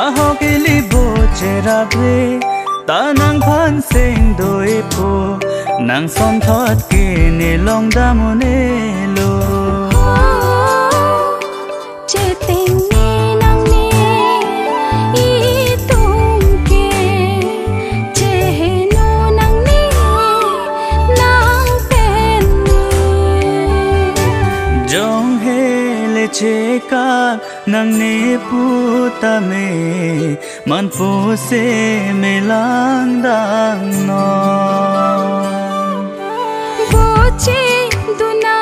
aho kili bo chera bre ta nang phan sing doi po nang son thot ki ne long da mo ne lo che tình ni nang ni i tung ke che he no nang ni nang pen ni jong he le che ka nang ne pu ta me man pu se me lang dang no bo che du na